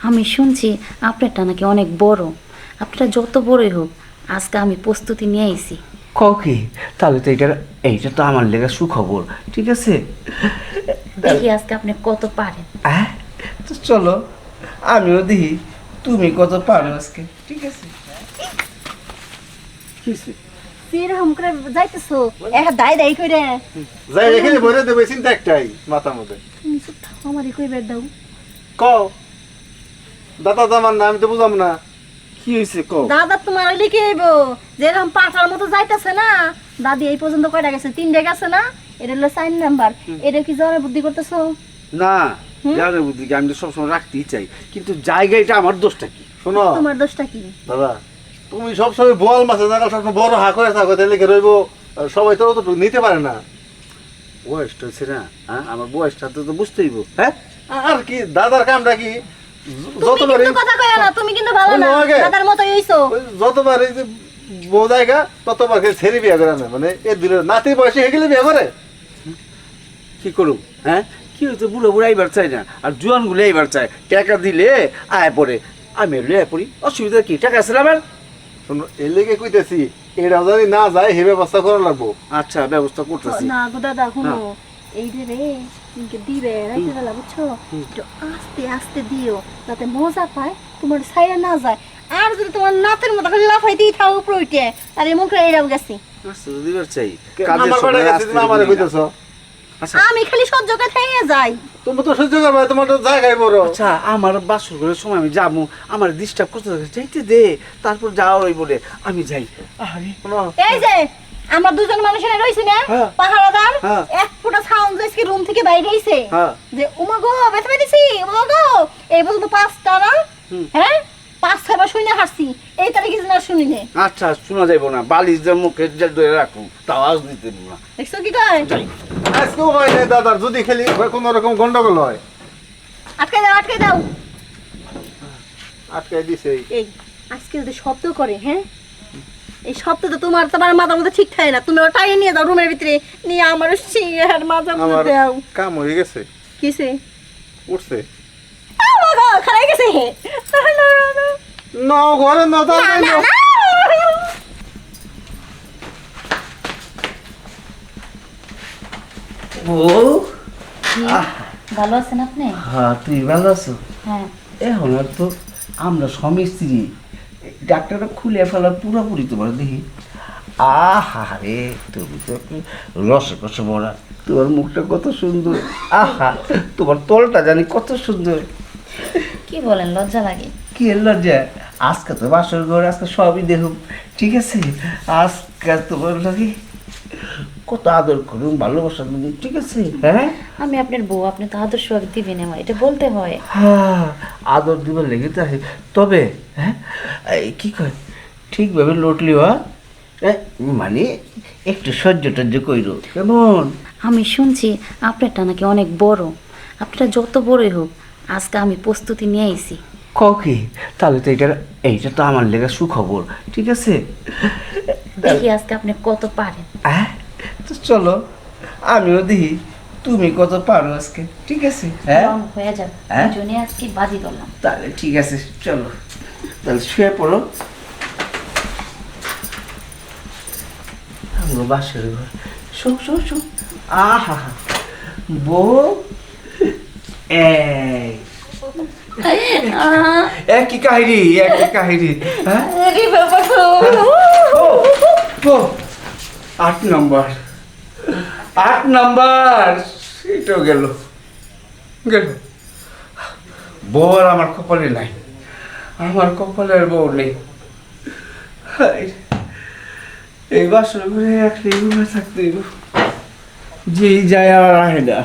আমি শুনছি আপনারটা নাকি অনেক বড়। আপনারা যত বড়ই হোক, আজকে আমি প্রস্তুতি নিয়ে আইছি। কও কি? তাহলে তো এইটা তো আমার লেগে সুখবর, ঠিক আছে? দেখি আজকে আপনি কত পারেন। হ্যাঁ, তো চলো আমিও দেখি তুমি কত পারো আজকে, ঠিক আছে? এরকম করে যাইতেছো একটা দায় দায় করে যাই এখানে ভরে দেবে চিন্তা একটাই মাথার মধ্যে। আমারই কইবার দাও। কও দাদা দামার না, আমি তো বুঝলাম না কি হয়েছে কও। দাদা তোমার লিখে আইব যেরকম পাঠার মতো যাইতেছে না। দাদি এই পর্যন্ত কয়টা গেছে? 3 গেছে না? এটা হলো 4 নাম্বার। এটা কি জ্বরে বুদ্ধি করতেছো? না, জানে বুদ্ধি আমি তো সবসময় রাখতেই চাই, কিন্তু জায়গাটা আমার দোষটা কি? শোনো তোমার দোষটা কি? দাদা, তুমি সবসময় বোয়াল মাছের নাগাল সবসময় বড় হা করে থাকো, তাহলে কি রইব? সবাই তো অতটুকু নিতে পারে না। বয়সটা হচ্ছে না, হ্যাঁ আমার বয়সটা তো বুঝতেইব। হ্যাঁ, আর কি দাদার কামটা কি তুমি যতবার কিন্তু কথা কইয়া না, তুমি কিন্তু ভালো না। ওই আগে। দাদার মতই হইছো। যতবার এই যে বউ জায়গা ততবার ছেড়ে বিয়ে করে না, মানে এর দিলে নাতি বয়সে হয়ে গেলে বিয়ে করে। কি করুম? হ্যাঁ, কি হচ্ছে? বুড়ো বুড়া এইবার চাই না, আর জোয়ান গুলো এইবার চায়। টাকা দিলে আয় পড়ে, আমি লয়ে পড়ি, অসুবিধা কি? টাকা আছে না আমার? শোনো এর লেগে কইতেছি এটা যদি না যায় হে ব্যবস্থা করা লাগবো। আচ্ছা, ব্যবস্থা করতেছি। না গো দাদা, শুনো এই যে রে ইনকে দিবে রাইতে বেলা, বুঝছো? একটু আস্তে আস্তে দিও যাতে মজা পায়, তোমার ছাইরা না যায়। আর যদি তোমার নাতের মতো খালি লাফাইতেই থাও উপরে উঠে, আর এমন করে এরাও গেছি। আচ্ছা, তো দিবার চাই। আমার কটা গেছে তুমি আমারে কইতেছো? আচ্ছা, আমি খালি সহ্য করে থেকে যাই। তুমি তো সহ্য করবে, তোমার তো জায়গায় বড়। আচ্ছা, আমার বাসর ঘরের সময় আমি যাবো, আমার ডিস্টার্ব করতে থাকে, যাইতে দে, তারপর যাওয়ার ওই বলে আমি যাই। আরে শোনো, এই যে আমরা দুজন মানুষের রইছি না হ্যাঁ। পাহারাদার, হ্যাঁ। এক ফুটা সাউন্ড আজকে রুম থেকে বাইরে হইছে হ্যাঁ। যে উমা গো ব্যথা পাইতেছি, উমা গো এই পর্যন্ত 5টা না, হ্যাঁ 5-6 বার শুনে হাসছি। এই তারিখে না শুনি নে। আচ্ছা, শোনা যাইবো না, বালিশ দিয়ে মুখে ধরে রাখুন, তাও আওয়াজ দিতে দেবো না। দেখছো কি কয়? আজকেও হয় না দাদার, যদি খেলি কোনো রকম গন্ডগোল হয়। আটকে দাও, আটকে দাও। আটকাই দিছে। এই আজকে যদি শব্দ করে, হ্যাঁ এই শব্দটা তোমার মাথার মধ্যে ঠিক থাকে না। তুমি ওটাই নিয়ে যাও রুমের ভিতরে, নিয়ে আমার সিংহের মাথার আমার মধ্যে দাও। কাম হয়ে গেছে, কিসে? উঠছে। আমা গো খারাই গেছে। নাও ঘরে নাও, না, তাড়াতাড়ি না, নাও। না। ও ভালো আছেন আপনি? হ্যাঁ, তুই ভালো আছো? হ্যাঁ। এখন আর তো আমরা স্বামী স্ত্রী, ডাক্তারটা খুলে ফেলার পুরোপুরি তোমার দেখি। আহা রে, তুমি তো একটু রসে কষে মরা, তোমার মুখটা কত সুন্দর। আহা, তোমার তলটা জানি কত সুন্দর। কি বলেন, লজ্জা লাগে? কি এর লজ্জা? আজকে তো বাসর ঘর, আজকে সবই দেখুন, ঠিক আছে? আজকে তোমার লাগে কত আদর করুন, ভালোবাসা দিন, ঠিক আছে? হ্যাঁ, আমি আপনার বউ, আপনি তো আদর্শ আগে দিবেন, আমার এটা বলতে হয়। হ্যাঁ, আদর দিবার লেগে তো আছে। তবে হ্যাঁ, এই কি কয়, ঠিকভাবে লটলিও, হ্যাঁ, মানে একটু সহ্য টহ্য কইরো, কেমন? আমি শুনছি আপনারটা নাকি অনেক বড়। আপনারা যত বড়ই হোক, আজকে আমি প্রস্তুতি নিয়ে আইছি। কও কি? তাহলে তো এইটা তো আমার লেগে সুখবর, ঠিক আছে? দেখি আজকে আপনি কত পারেন। হ্যাঁ, তো চলো আমিও দেখি তুমি কত পারো আজকে, ঠিক আছে? হ্যাঁ, রং হয়ে যাবে, হ্যাঁ? এই জন্যে আজকে বাজি ধরলাম। তাহলে ঠিক আছে, চলো তাহলে শুয়ে পড়ো। আমরা বাসর ঘর, শো শো শো। আহা, বউ, এই একই কাহিনী, একই কাহিনী। হ্যাঁ, ও, 8 নম্বর, 8 নম্বর, এটাও গেল গেল। বউ আর আমার কপালে নাই, আমার কপালের বউ নেই। হায়, এই বাসর ঘরে এক ঘুমে থাকতে যেই যায় আর আহে না।